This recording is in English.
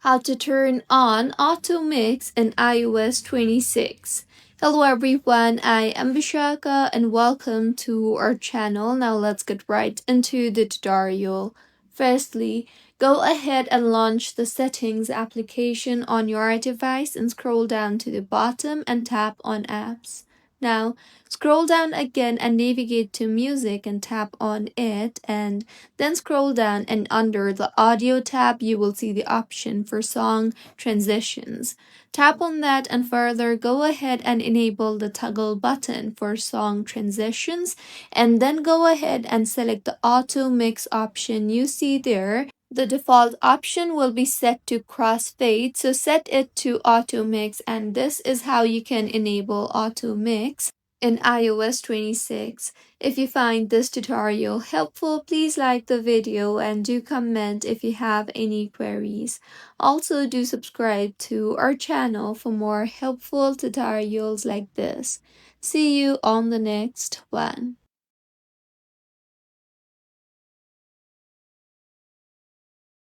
How to turn on AutoMix in iOS 26. Hello everyone, I am Vishaka and welcome to our channel. Now let's get right into the tutorial. Firstly, go ahead and launch the settings application on your device and scroll down to the bottom and tap on apps. Now, scroll down again and navigate to music and tap on it, and then scroll down and under the audio tab you will see the option for song transitions. Tap on that and further go ahead and enable the toggle button for song transitions, and then go ahead and select the auto mix option you see there. The default option will be set to crossfade, so set it to auto mix, and this is how you can enable auto mix in iOS 26. If you find this tutorial helpful, please like the video and do comment if you have any queries. Also, do subscribe to our channel for more helpful tutorials like this. See you on the next one.